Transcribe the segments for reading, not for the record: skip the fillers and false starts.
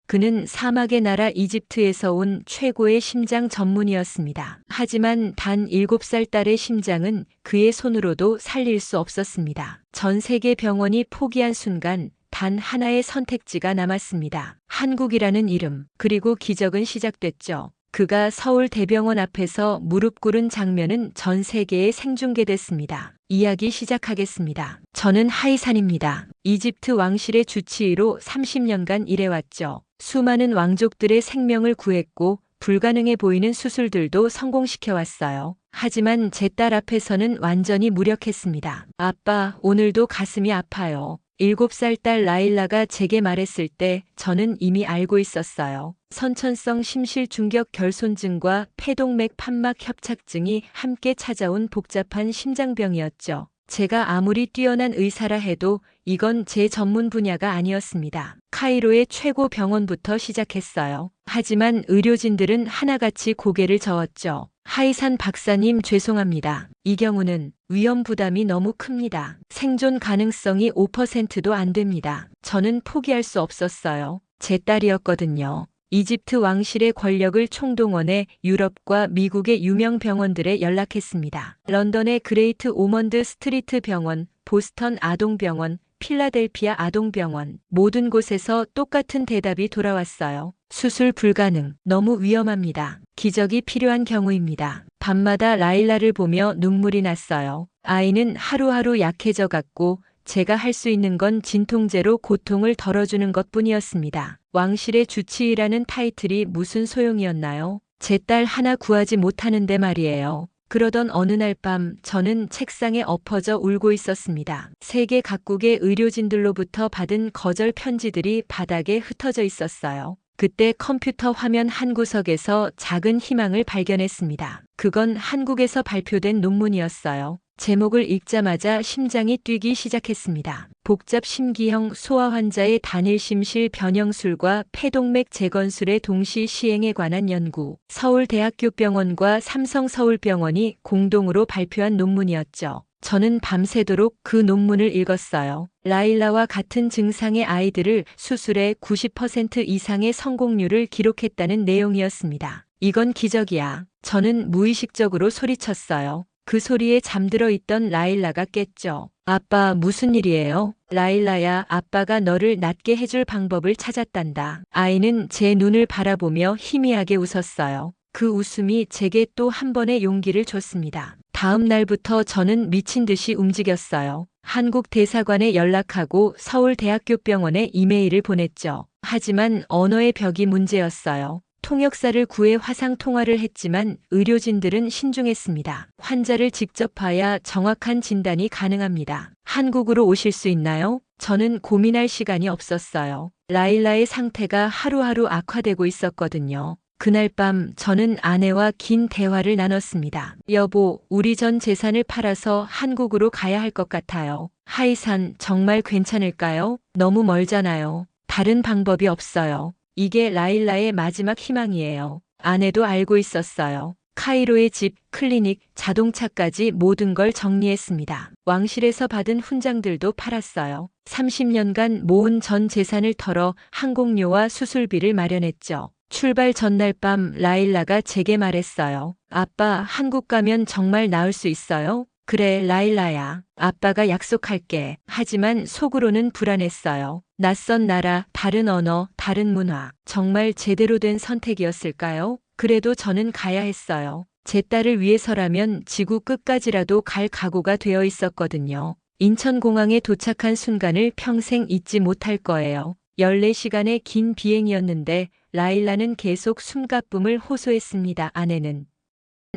그는 사막의 나라 이집트에서 온 최고의 심장 전문이었습니다. 하지만 단 7살 딸의 심장은 그의 손으로도 살릴 수 없었습니다. 전 세계 병원이 포기한 순간 단 하나의 선택지가 남았습니다. 한국이라는 이름, 그리고 기적은 시작됐죠. 그가 서울 대병원 앞에서 무릎 꿇은 장면은 전 세계에 생중계됐습니다. 이야기 시작하겠습니다. 저는 하이산입니다. 이집트 왕실의 주치의로 30년간 일해왔죠. 수많은 왕족들의 생명을 구했고 불가능해 보이는 수술들도 성공시켜왔어요. 하지만 제 딸 앞에서는 완전히 무력했습니다. 아빠, 오늘도 가슴이 아파요. 7살 딸 라일라가 제게 말했을 때 저는 이미 알고 있었어요. 선천성 심실중격 결손증과 폐동맥 판막 협착증이 함께 찾아온 복잡한 심장병이었죠. 제가 아무리 뛰어난 의사라 해도 이건 제 전문 분야가 아니었습니다. 카이로의 최고 병원부터 시작했어요. 하지만 의료진들은 하나같이 고개를 저었죠. 하이산 박사님, 죄송합니다. 이 경우는 위험 부담이 너무 큽니다. 생존 가능성이 5%도 안 됩니다. 저는 포기할 수 없었어요. 제 딸이었거든요. 이집트 왕실의 권력을 총동원해 유럽과 미국의 유명 병원들에 연락했습니다. 런던의 그레이트 오먼드 스트리트 병원, 보스턴 아동병원, 필라델피아 아동병원, 모든 곳에서 똑같은 대답이 돌아왔어요. 수술 불가능, 너무 위험합니다. 기적이 필요한 경우입니다. 밤마다 라일라를 보며 눈물이 났어요. 아이는 하루하루 약해져 갔고 제가 할 수 있는 건 진통제로 고통을 덜어주는 것뿐이었습니다. 왕실의 주치의라는 타이틀이 무슨 소용이었나요? 제 딸 하나 구하지 못하는데 말이에요. 그러던 어느 날 밤 저는 책상에 엎어져 울고 있었습니다. 세계 각국의 의료진들로부터 받은 거절 편지들이 바닥에 흩어져 있었어요. 그때 컴퓨터 화면 한 구석에서 작은 희망을 발견했습니다. 그건 한국에서 발표된 논문이었어요. 제목을 읽자마자 심장이 뛰기 시작했습니다. 복잡 심기형 소아 환자의 단일 심실 변형술과 폐동맥 재건술의 동시 시행에 관한 연구. 서울대학교병원과 삼성서울병원이 공동으로 발표한 논문이었죠. 저는 밤새도록 그 논문을 읽었어요. 라일라와 같은 증상의 아이들을 수술의 90% 이상의 성공률을 기록했다는 내용이었습니다. 이건 기적이야. 저는 무의식적으로 소리쳤어요. 그 소리에 잠들어 있던 라일라가 깼죠. 아빠, 무슨 일이에요? 라일라야, 아빠가 너를 낫게 해줄 방법을 찾았단다. 아이는 제 눈을 바라보며 희미하게 웃었어요. 그 웃음이 제게 또 한 번의 용기를 줬습니다. 다음 날부터 저는 미친 듯이 움직였어요. 한국 대사관에 연락하고 서울대학교병원에 이메일을 보냈죠. 하지만 언어의 벽이 문제였어요. 통역사를 구해 화상 통화를 했지만 의료진들은 신중했습니다. 환자를 직접 봐야 정확한 진단이 가능합니다. 한국으로 오실 수 있나요? 저는 고민할 시간이 없었어요. 라일라의 상태가 하루하루 악화되고 있었거든요. 그날 밤 저는 아내와 긴 대화를 나눴습니다. 여보, 우리 전 재산을 팔아서 한국으로 가야 할 것 같아요. 하이산, 정말 괜찮을까요? 너무 멀잖아요. 다른 방법이 없어요. 이게 라일라의 마지막 희망이에요. 아내도 알고 있었어요. 카이로의 집, 클리닉, 자동차까지 모든 걸 정리했습니다. 왕실에서 받은 훈장들도 팔았어요. 30년간 모은 전 재산을 털어 항공료와 수술비를 마련했죠. 출발 전날 밤 라일라가 제게 말했어요. 아빠, 한국 가면 정말 나을 수 있어요? 그래, 라일라야. 아빠가 약속할게. 하지만 속으로는 불안했어요. 낯선 나라, 다른 언어, 다른 문화. 정말 제대로 된 선택이었을까요? 그래도 저는 가야 했어요. 제 딸을 위해서라면 지구 끝까지라도 갈 각오가 되어 있었거든요. 인천공항에 도착한 순간을 평생 잊지 못할 거예요. 14시간의 긴 비행이었는데 라일라는 계속 숨가쁨을 호소했습니다. 아내는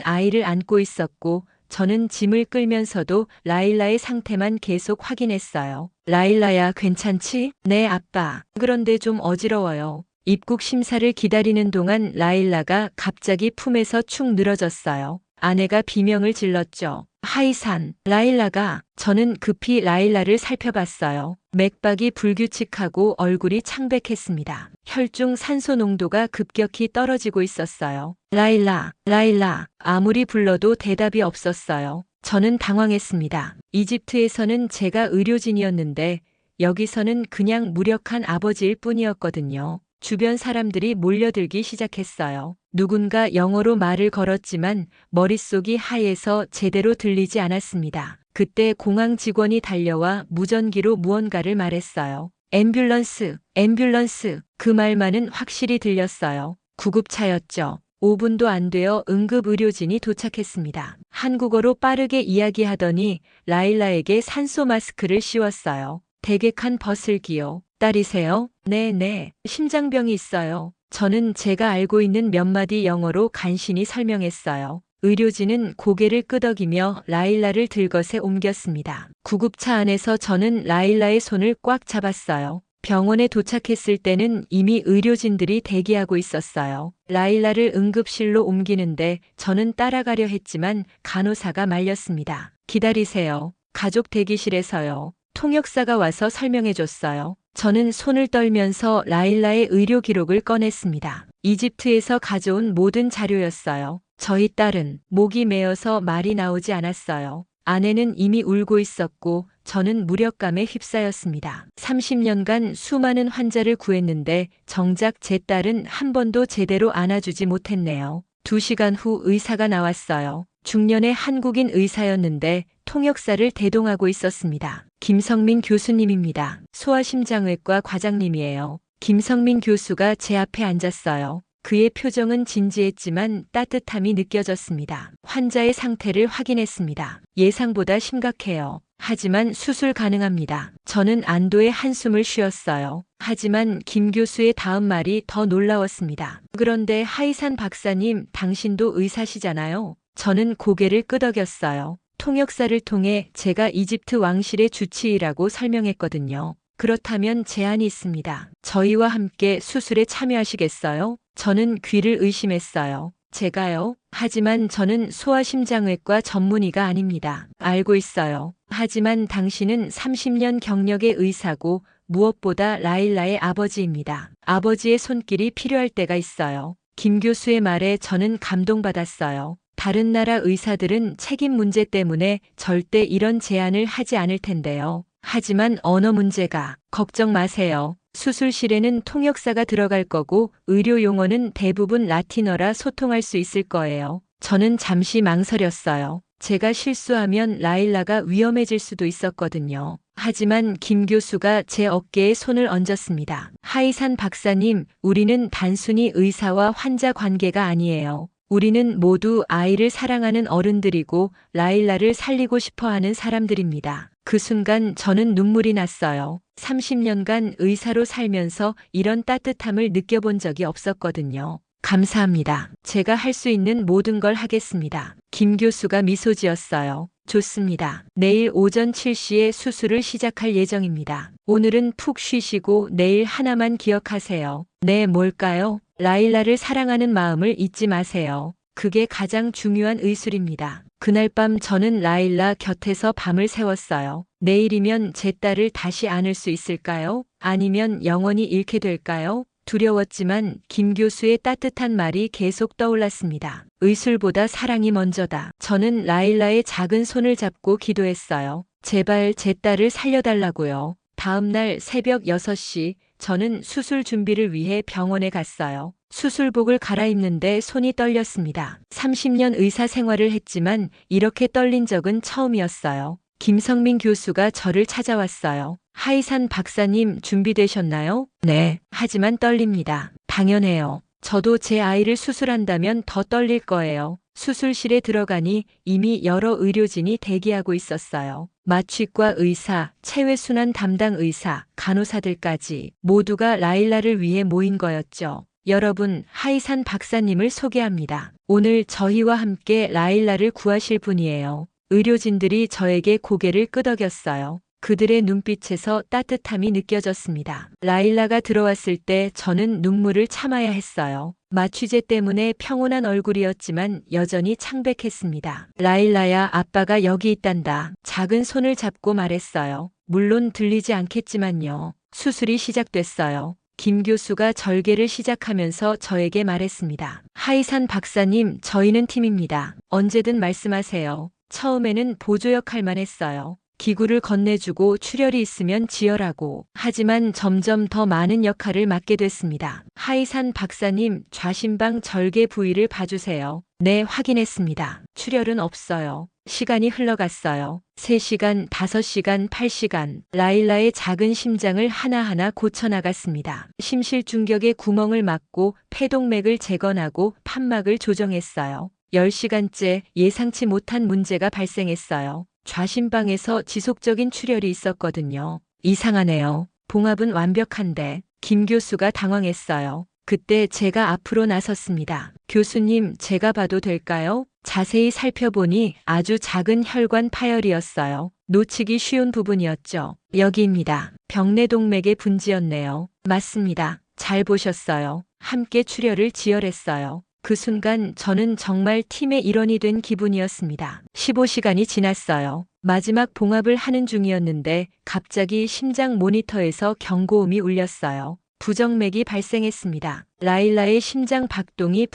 아이를 안고 있었고 저는 짐을 끌면서도 라일라의 상태만 계속 확인했어요. 라일라야, 괜찮지? 네, 아빠. 그런데 좀 어지러워요. 입국 심사를 기다리는 동안 라일라가 갑자기 품에서 축 늘어졌어요. 아내가 비명을 질렀죠. 하이산, 라일라가. 저는 급히 라일라를 살펴봤어요. 맥박이 불규칙하고 얼굴이 창백했습니다. 혈중 산소 농도가 급격히 떨어지고 있었어요. 라일라, 라일라. 아무리 불러도 대답이 없었어요. 저는 당황했습니다. 이집트에서는 제가 의료진이었는데 여기서는 그냥 무력한 아버지일 뿐이었거든요. 주변 사람들이 몰려들기 시작했어요. 누군가 영어로 말을 걸었지만 머릿속이 하얘서 제대로 들리지 않았습니다. 그때 공항 직원이 달려와 무전기로 무언가를 말했어요. 앰뷸런스, 앰뷸런스. 그 말만은 확실히 들렸어요. 구급차였죠. 5분도 안 되어 응급의료진이 도착했습니다. 한국어로 빠르게 이야기하더니 라일라에게 산소 마스크를 씌웠어요. 대객한 버슬기요. 딸이세요? 네. 심장병이 있어요. 저는 제가 알고 있는 몇 마디 영어로 간신히 설명했어요. 의료진은 고개를 끄덕이며 라일라를 들것에 옮겼습니다. 구급차 안에서 저는 라일라의 손을 꽉 잡았어요. 병원에 도착했을 때는 이미 의료진들이 대기하고 있었어요. 라일라를 응급실로 옮기는데 저는 따라가려 했지만 간호사가 말렸습니다. 기다리세요. 가족 대기실에서요. 통역사가 와서 설명해줬어요. 저는 손을 떨면서 라일라의 의료 기록을 꺼냈습니다. 이집트에서 가져온 모든 자료였어요. 저희 딸은 목이 메어서 말이 나오지 않았어요. 아내는 이미 울고 있었고 저는 무력감에 휩싸였습니다. 30년간 수많은 환자를 구했는데 정작 제 딸은 한 번도 제대로 안아주지 못했네요. 2시간 후 의사가 나왔어요. 중년의 한국인 의사였는데 통역사를 대동하고 있었습니다. 김성민 교수님입니다. 소아심장외과 과장님이에요. 김성민 교수가 제 앞에 앉았어요. 그의 표정은 진지했지만 따뜻함이 느껴졌습니다. 환자의 상태를 확인했습니다. 예상보다 심각해요. 하지만 수술 가능합니다. 저는 안도의 한숨을 쉬었어요. 하지만 김 교수의 다음 말이 더 놀라웠습니다. 그런데 하이산 박사님, 당신도 의사시잖아요. 저는 고개를 끄덕였어요. 통역사를 통해 제가 이집트 왕실의 주치의라고 설명했거든요. 그렇다면 제안이 있습니다. 저희와 함께 수술에 참여하시겠어요? 저는 귀를 의심했어요. 제가요? 하지만 저는 소아심장외과 전문의가 아닙니다. 알고 있어요. 하지만 당신은 30년 경력의 의사고 무엇보다 라일라의 아버지입니다. 아버지의 손길이 필요할 때가 있어요. 김 교수의 말에 저는 감동받았어요. 다른 나라 의사들은 책임 문제 때문에 절대 이런 제안을 하지 않을 텐데요. 하지만 언어 문제가, 걱정 마세요. 수술실에는 통역사가 들어갈 거고 의료 용어는 대부분 라틴어라 소통할 수 있을 거예요. 저는 잠시 망설였어요. 제가 실수하면 라일라가 위험해질 수도 있었거든요. 하지만 김 교수가 제 어깨에 손을 얹었습니다. 하이산 박사님, 우리는 단순히 의사와 환자 관계가 아니에요. 우리는 모두 아이를 사랑하는 어른들이고 라일라를 살리고 싶어 하는 사람들입니다. 그 순간 저는 눈물이 났어요. 30년간 의사로 살면서 이런 따뜻함을 느껴본 적이 없었거든요. 감사합니다. 제가 할 수 있는 모든 걸 하겠습니다. 김 교수가 미소 지었어요. 좋습니다. 내일 오전 7시에 수술을 시작할 예정입니다. 오늘은 푹 쉬시고 내일 하나만 기억하세요. 네, 뭘까요? 라일라를 사랑하는 마음을 잊지 마세요. 그게 가장 중요한 의술입니다. 그날 밤 저는 라일라 곁에서 밤을 새웠어요. 내일이면 제 딸을 다시 안을 수 있을까요? 아니면 영원히 잃게 될까요? 두려웠지만 김 교수의 따뜻한 말이 계속 떠올랐습니다. 의술보다 사랑이 먼저다. 저는 라일라의 작은 손을 잡고 기도했어요. 제발 제 딸을 살려달라고요. 다음 날 새벽 6시 저는 수술 준비를 위해 병원에 갔어요. 수술복을 갈아입는데 손이 떨렸습니다. 30년 의사 생활을 했지만 이렇게 떨린 적은 처음이었어요. 김성민 교수가 저를 찾아왔어요. 하이산 박사님 준비되셨나요? 네, 하지만 떨립니다. 당연해요. 저도 제 아이를 수술한다면 더 떨릴 거예요. 수술실에 들어가니 이미 여러 의료진이 대기하고 있었어요. 마취과 의사, 체외순환 담당 의사, 간호사들까지 모두가 라일라를 위해 모인 거였죠. 여러분, 하이산 박사님을 소개합니다. 오늘 저희와 함께 라일라를 구하실 분이에요. 의료진들이 저에게 고개를 끄덕였어요. 그들의 눈빛에서 따뜻함이 느껴졌습니다. 라일라가 들어왔을 때 저는 눈물을 참아야 했어요. 마취제 때문에 평온한 얼굴이었지만 여전히 창백했습니다. 라일라야, 아빠가 여기 있단다. 작은 손을 잡고 말했어요. 물론 들리지 않겠지만요. 수술이 시작됐어요. 김 교수가 절개를 시작하면서 저에게 말했습니다. 하이산 박사님, 저희는 팀입니다. 언제든 말씀하세요. 처음에는 보조 역할만 했어요. 기구를 건네주고 출혈이 있으면 지혈하고. 하지만 점점 더 많은 역할을 맡게 됐습니다. 하이산 박사님, 좌심방 절개 부위를 봐주세요. 네, 확인했습니다. 출혈은 없어요. 시간이 흘러갔어요. 3시간, 5시간, 8시간. 라일라의 작은 심장을 하나하나 고쳐나갔습니다. 심실 중격의 구멍을 막고 폐동맥을 재건하고 판막을 조정했어요. 10시간째 예상치 못한 문제가 발생했어요. 좌심방에서 지속적인 출혈이 있었거든요. 이상하네요. 봉합은 완벽한데. 김 교수가 당황했어요. 그때 제가 앞으로 나섰습니다. 교수님, 제가 봐도 될까요? 자세히 살펴보니 아주 작은 혈관 파열이었어요. 놓치기 쉬운 부분이었죠. 여기입니다. 병내동맥의 분지였네요. 맞습니다. 잘 보셨어요. 함께 출혈을 지혈했어요. 그 순간 저는 정말 팀의 일원이 된 기분이었습니다. 15시간이 지났어요. 마지막 봉합을 하는 중이었는데 갑자기 심장 모니터에서 경고음이 울렸어요. 부정맥이 발생했습니다. 라일라의 심장 박동이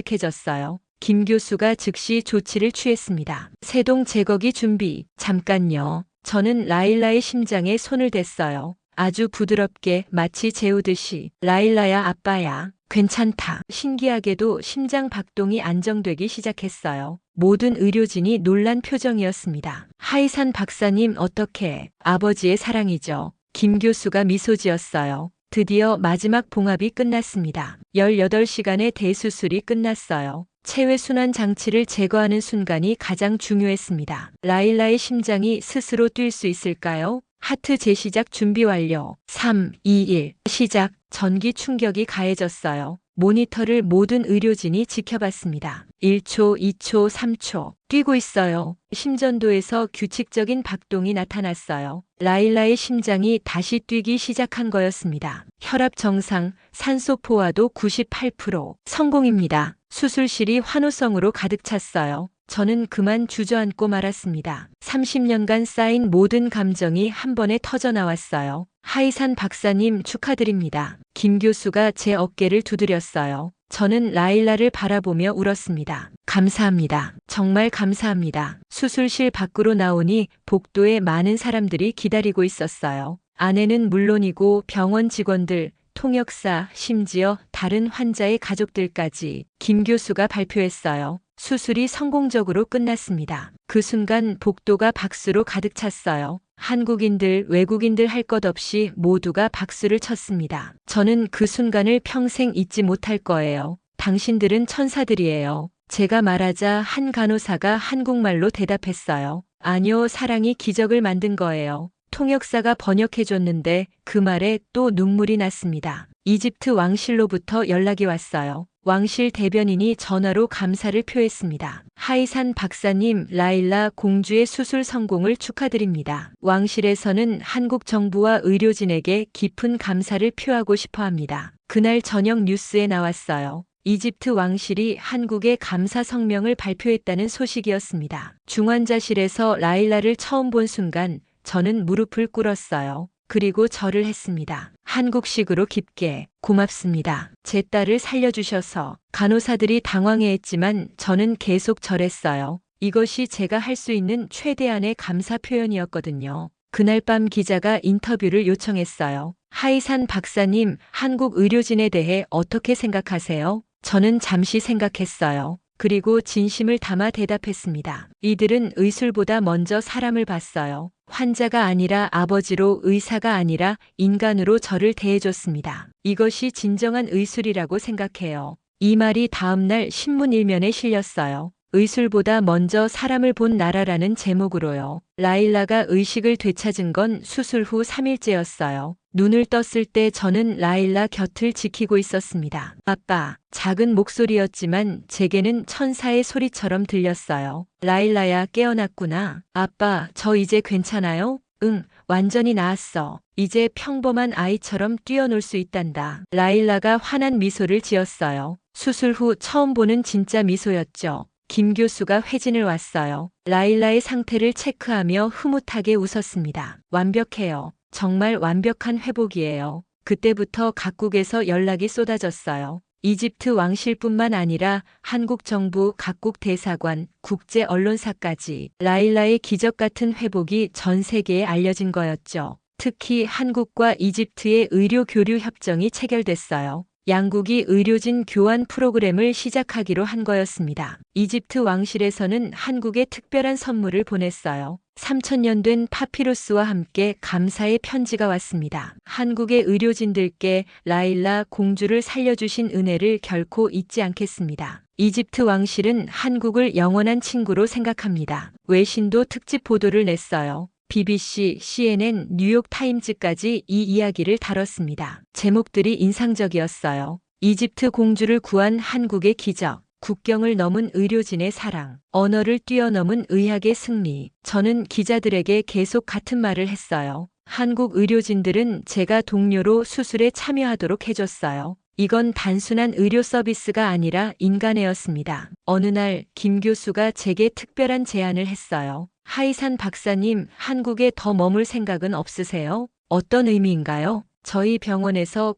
불규칙해졌어요. 김 교수가 즉시 조치를 취했습니다. 세동 제거기 준비. 잠깐요. 저는 라일라의 심장에 손을 댔어요. 아주 부드럽게 마치 재우듯이. 라일라야, 아빠야. 괜찮다. 신기하게도 심장 박동이 안정되기 시작했어요. 모든 의료진이 놀란 표정이었습니다. 하이산 박사님, 어떻게? 아버지의 사랑이죠. 김 교수가 미소 지었어요. 드디어 마지막 봉합이 끝났습니다. 18시간의 대수술이 끝났어요. 체외순환 장치를 제거하는 순간이 가장 중요했습니다. 라일라의 심장이 스스로 뛸 수 있을까요? 하트 재시작 준비 완료. 3, 2, 1. 시작. 전기 충격이 가해졌어요. 모니터를 모든 의료진이 지켜봤습니다. 1초, 2초, 3초. 뛰고 있어요. 심전도에서 규칙적인 박동이 나타났어요. 라일라의 심장이 다시 뛰기 시작한 거였습니다. 혈압 정상, 산소 포화도 98%. 성공입니다. 수술실이 환호성으로 가득 찼어요. 저는 그만 주저앉고 말았습니다. 30년간 쌓인 모든 감정이 한 번에 터져나왔어요. 하이산 박사님, 축하드립니다. 김 교수가 제 어깨를 두드렸어요. 저는 라일라를 바라보며 울었습니다. 감사합니다. 정말 감사합니다. 수술실 밖으로 나오니 복도에 많은 사람들이 기다리고 있었어요. 아내는 물론이고 병원 직원들, 통역사, 심지어 다른 환자의 가족들까지. 김 교수가 발표했어요. 수술이 성공적으로 끝났습니다. 그 순간 복도가 박수로 가득 찼어요. 한국인들, 외국인들 할 것 없이 모두가 박수를 쳤습니다. 저는 그 순간을 평생 잊지 못할 거예요. 당신들은 천사들이에요. 제가 말하자 한 간호사가 한국말로 대답했어요. 아니요, 사랑이 기적을 만든 거예요. 통역사가 번역해줬는데 그 말에 또 눈물이 났습니다. 이집트 왕실로부터 연락이 왔어요. 왕실 대변인이 전화로 감사를 표했습니다. 하이산 박사님, 라일라 공주의 수술 성공을 축하드립니다. 왕실에서는 한국 정부와 의료진에게 깊은 감사를 표하고 싶어 합니다. 그날 저녁 뉴스에 나왔어요. 이집트 왕실이 한국에 감사 성명을 발표했다는 소식이었습니다. 중환자실에서 라일라를 처음 본 순간 저는 무릎을 꿇었어요. 그리고 절을 했습니다. 한국식으로 깊게 고맙습니다. 제 딸을 살려주셔서. 간호사들이 당황해했지만 저는 계속 절했어요. 이것이 제가 할 수 있는 최대한의 감사 표현이었거든요. 그날 밤 기자가 인터뷰를 요청했어요. 하이산 박사님, 한국 의료진에 대해 어떻게 생각하세요? 저는 잠시 생각했어요. 그리고 진심을 담아 대답했습니다. 이들은 의술보다 먼저 사람을 봤어요. 환자가 아니라 아버지로, 의사가 아니라 인간으로 저를 대해줬습니다. 이것이 진정한 의술이라고 생각해요. 이 말이 다음날 신문 일면에 실렸어요. 의술보다 먼저 사람을 본 나라라는 제목으로요. 라일라가 의식을 되찾은 건 수술 후 3일째였어요. 눈을 떴을 때 저는 라일라 곁을 지키고 있었습니다. 아빠, 작은 목소리였지만 제게는 천사의 소리처럼 들렸어요. 라일라야, 깨어났구나. 아빠, 저 이제 괜찮아요? 응, 완전히 나았어. 이제 평범한 아이처럼 뛰어놀 수 있단다. 라일라가 환한 미소를 지었어요. 수술 후 처음 보는 진짜 미소였죠. 김 교수가 회진을 왔어요. 라일라의 상태를 체크하며 흐뭇하게 웃었습니다. 완벽해요. 정말 완벽한 회복이에요. 그때부터 각국에서 연락이 쏟아졌어요. 이집트 왕실뿐만 아니라 한국 정부 각국 대사관, 국제 언론사까지 라일라의 기적 같은 회복이 전 세계에 알려진 거였죠. 특히 한국과 이집트의 의료 교류 협정이 체결됐어요. 양국이 의료진 교환 프로그램을 시작하기로 한 거였습니다. 이집트 왕실에서는 한국에 특별한 선물을 보냈어요. 3000년 된 파피루스와 함께 감사의 편지가 왔습니다. 한국의 의료진들께 라일라 공주를 살려주신 은혜를 결코 잊지 않겠습니다. 이집트 왕실은 한국을 영원한 친구로 생각합니다. 외신도 특집 보도를 냈어요. BBC, CNN, 뉴욕타임즈까지 이 이야기를 다뤘습니다. 제목들이 인상적이었어요. 이집트 공주를 구한 한국의 기적, 국경을 넘은 의료진의 사랑, 언어를 뛰어넘은 의학의 승리. 저는 기자들에게 계속 같은 말을 했어요. 한국 의료진들은 제가 동료로 수술에 참여하도록 해줬어요. 이건 단순한 의료 서비스가 아니라 인간애였습니다. 어느 날 김 교수가 제게 특별한 제안을 했어요. 하이산 박사님, 한국에 더 머물 생각은 없으세요? 어떤 의미인가요? 저희 병원에서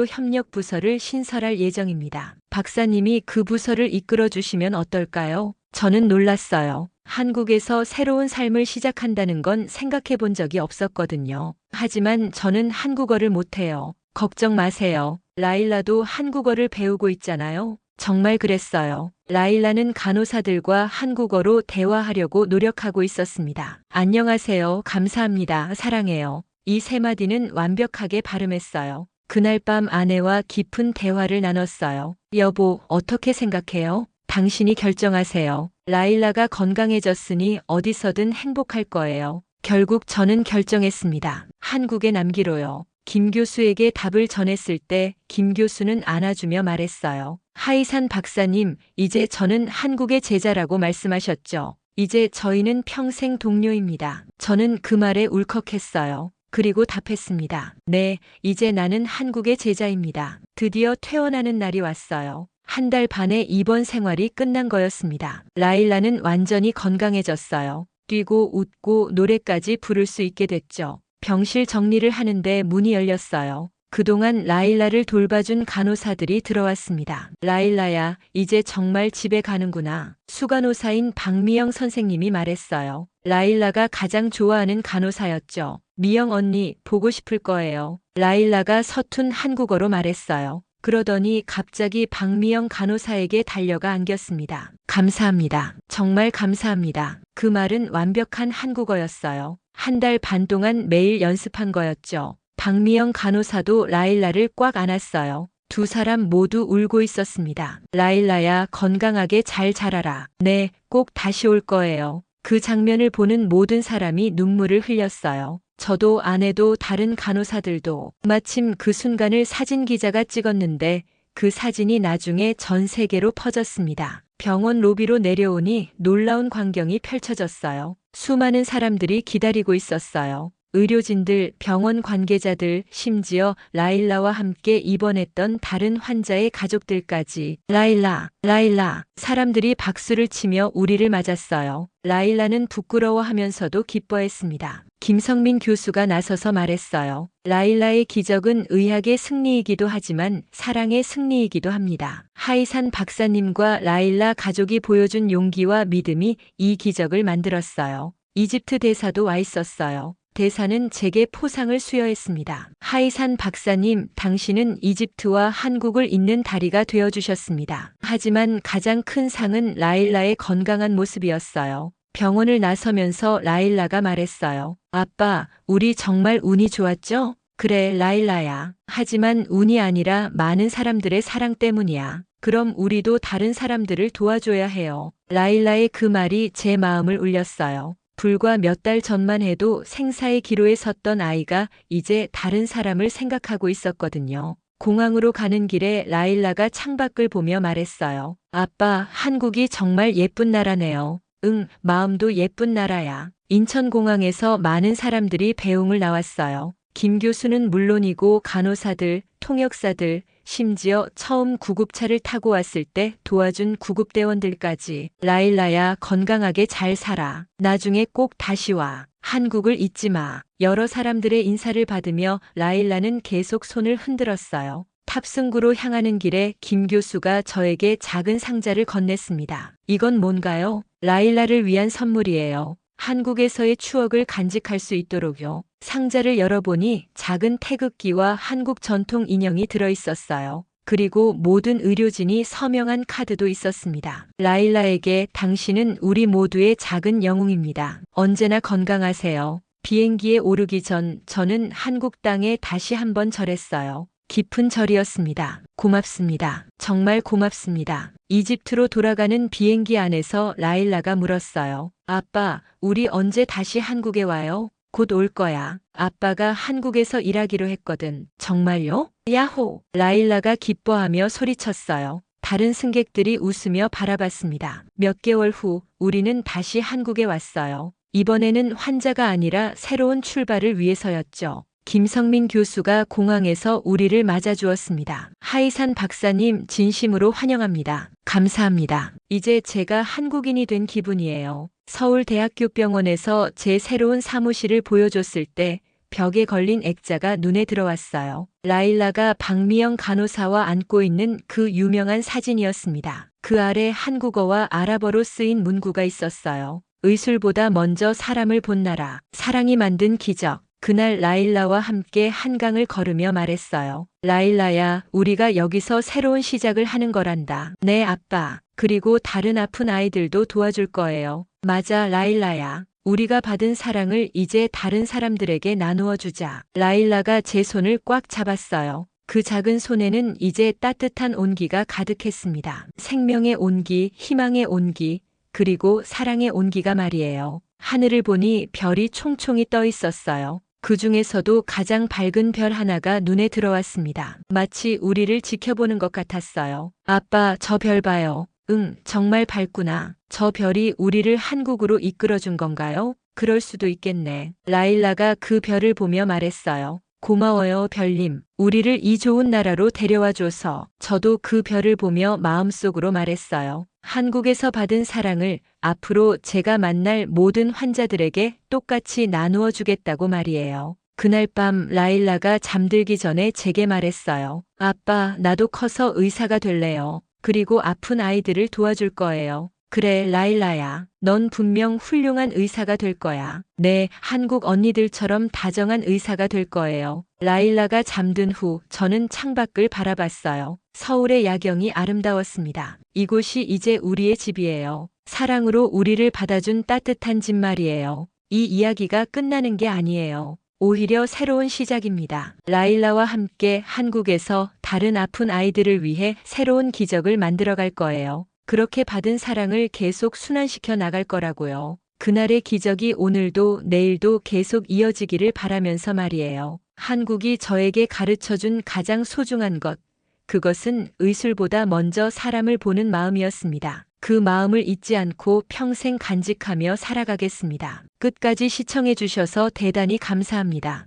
국제의료협력부서를 신설할 예정입니다. 박사님이 그 부서를 이끌어 주시면 어떨까요? 저는 놀랐어요. 한국에서 새로운 삶을 시작한다는 건 생각해 본 적이 없었거든요. 하지만 저는 한국어를 못해요. 걱정 마세요. 라일라도 한국어를 배우고 있잖아요. 정말 그랬어요. 라일라는 간호사들과 한국어로 대화하려고 노력하고 있었습니다. 안녕하세요. 감사합니다. 사랑해요. 이 세 마디는 완벽하게 발음했어요. 그날 밤 아내와 깊은 대화를 나눴어요. 여보, 어떻게 생각해요? 당신이 결정하세요. 라일라가 건강해졌으니 어디서든 행복할 거예요. 결국 저는 결정했습니다. 한국에 남기로요. 김 교수에게 답을 전했을 때 김 교수는 안아주며 말했어요. 하이산 박사님, 이제 저는 한국의 제자라고 말씀하셨죠. 이제 저희는 평생 동료입니다. 저는 그 말에 울컥했어요. 그리고 답했습니다. 네, 이제 나는 한국의 제자입니다. 드디어 퇴원하는 날이 왔어요. 한 달 반의 입원 생활이 끝난 거였습니다. 라일라는 완전히 건강해졌어요. 뛰고 웃고 노래까지 부를 수 있게 됐죠. 병실 정리를 하는데 문이 열렸어요. 그동안 라일라를 돌봐준 간호사들이 들어왔습니다. 라일라야, 이제 정말 집에 가는구나. 수간호사인 박미영 선생님이 말했어요. 라일라가 가장 좋아하는 간호사였죠. 미영 언니, 보고 싶을 거예요. 라일라가 서툰 한국어로 말했어요. 그러더니 갑자기 박미영 간호사에게 달려가 안겼습니다. 감사합니다. 정말 감사합니다. 그 말은 완벽한 한국어였어요. 한 달 반 동안 매일 연습한 거였죠. 박미영 간호사도 라일라를 꽉 안았어요. 두 사람 모두 울고 있었습니다. 라일라야, 건강하게 잘 자라라. 네, 꼭 다시 올 거예요. 그 장면을 보는 모든 사람이 눈물을 흘렸어요. 저도 아내도 다른 간호사들도. 마침 그 순간을 사진 기자가 찍었는데 그 사진이 나중에 전 세계로 퍼졌습니다. 병원 로비로 내려오니 놀라운 광경이 펼쳐졌어요. 수많은 사람들이 기다리고 있었어요. 의료진들, 병원 관계자들, 심지어 라일라와 함께 입원했던 다른 환자의 가족들까지. 라일라, 라일라. 사람들이 박수를 치며 우리를 맞았어요. 라일라는 부끄러워하면서도 기뻐했습니다. 김성민 교수가 나서서 말했어요. 라일라의 기적은 의학의 승리이기도 하지만 사랑의 승리이기도 합니다. 하이산 박사님과 라일라 가족이 보여준 용기와 믿음이 이 기적을 만들었어요. 이집트 대사도 와 있었어요. 대사는 제게 포상을 수여했습니다. 하이산 박사님, 당신은 이집트와 한국을 잇는 다리가 되어주셨습니다. 하지만 가장 큰 상은 라일라의 건강한 모습이었어요. 병원을 나서면서 라일라가 말했어요. 아빠, 우리 정말 운이 좋았죠? 그래, 라일라야. 하지만 운이 아니라 많은 사람들의 사랑 때문이야. 그럼 우리도 다른 사람들을 도와줘야 해요. 라일라의 그 말이 제 마음을 울렸어요. 불과 몇 달 전만 해도 생사의 기로에 섰던 아이가 이제 다른 사람을 생각하고 있었거든요. 공항으로 가는 길에 라일라가 창밖을 보며 말했어요. 아빠, 한국이 정말 예쁜 나라네요. 응, 마음도 예쁜 나라야. 인천공항에서 많은 사람들이 배웅을 나왔어요. 김 교수는 물론이고 간호사들, 통역사들, 심지어 처음 구급차를 타고 왔을 때 도와준 구급대원들까지. 라일라야, 건강하게 잘 살아. 나중에 꼭 다시 와. 한국을 잊지 마. 여러 사람들의 인사를 받으며 라일라는 계속 손을 흔들었어요. 탑승구로 향하는 길에 김 교수가 저에게 작은 상자를 건넸습니다. 이건 뭔가요? 라일라를 위한 선물이에요. 한국에서의 추억을 간직할 수 있도록요. 상자를 열어보니 작은 태극기와 한국 전통 인형이 들어있었어요. 그리고 모든 의료진이 서명한 카드도 있었습니다. 라일라에게 당신은 우리 모두의 작은 영웅입니다. 언제나 건강하세요. 비행기에 오르기 전 저는 한국 땅에 다시 한번 절했어요. 깊은 절이었습니다. 고맙습니다. 정말 고맙습니다. 이집트로 돌아가는 비행기 안에서 라일라가 물었어요. 아빠, 우리 언제 다시 한국에 와요? 곧 올 거야. 아빠가 한국에서 일하기로 했거든. 정말요? 야호! 라일라가 기뻐하며 소리쳤어요. 다른 승객들이 웃으며 바라봤습니다. 몇 개월 후 우리는 다시 한국에 왔어요. 이번에는 환자가 아니라 새로운 출발을 위해서였죠. 김성민 교수가 공항에서 우리를 맞아주었습니다. 하이산 박사님 진심으로 환영합니다. 감사합니다. 이제 제가 한국인이 된 기분이에요. 서울대학교 병원에서 제 새로운 사무실을 보여줬을 때 벽에 걸린 액자가 눈에 들어왔어요. 라일라가 박미영 간호사와 앉고 있는 그 유명한 사진이었습니다. 그 아래 한국어와 아랍어로 쓰인 문구가 있었어요. 의술보다 먼저 사람을 본 나라, 사랑이 만든 기적. 그날 라일라와 함께 한강을 걸으며 말했어요. 라일라야, 우리가 여기서 새로운 시작을 하는 거란다. 네, 아빠. 그리고 다른 아픈 아이들도 도와줄 거예요. 맞아, 라일라야. 우리가 받은 사랑을 이제 다른 사람들에게 나누어 주자. 라일라가 제 손을 꽉 잡았어요. 그 작은 손에는 이제 따뜻한 온기가 가득했습니다. 생명의 온기, 희망의 온기, 그리고 사랑의 온기가 말이에요. 하늘을 보니 별이 총총히 떠 있었어요. 그 중에서도 가장 밝은 별 하나가 눈에 들어왔습니다. 마치 우리를 지켜보는 것 같았어요. 아빠, 저 별 봐요. 응, 정말 밝구나. 저 별이 우리를 한국으로 이끌어준 건가요? 그럴 수도 있겠네. 라일라가 그 별을 보며 말했어요. 고마워요, 별님. 우리를 이 좋은 나라로 데려와줘서. 저도 그 별을 보며 마음속으로 말했어요. 한국에서 받은 사랑을 앞으로 제가 만날 모든 환자들에게 똑같이 나누어 주겠다고 말이에요. 그날 밤 라일라가 잠들기 전에 제게 말했어요. 아빠, 나도 커서 의사가 될래요. 그리고 아픈 아이들을 도와줄 거예요. 그래, 라일라야. 넌 분명 훌륭한 의사가 될 거야. 네, 한국 언니들처럼 다정한 의사가 될 거예요. 라일라가 잠든 후 저는 창밖을 바라봤어요. 서울의 야경이 아름다웠습니다. 이곳이 이제 우리의 집이에요. 사랑으로 우리를 받아준 따뜻한 집 말이에요. 이 이야기가 끝나는 게 아니에요. 오히려 새로운 시작입니다. 라일라와 함께 한국에서 다른 아픈 아이들을 위해 새로운 기적을 만들어갈 거예요. 그렇게 받은 사랑을 계속 순환시켜 나갈 거라고요. 그날의 기적이 오늘도 내일도 계속 이어지기를 바라면서 말이에요. 한국이 저에게 가르쳐준 가장 소중한 것, 그것은 의술보다 먼저 사람을 보는 마음이었습니다. 그 마음을 잊지 않고 평생 간직하며 살아가겠습니다. 끝까지 시청해 주셔서 대단히 감사합니다.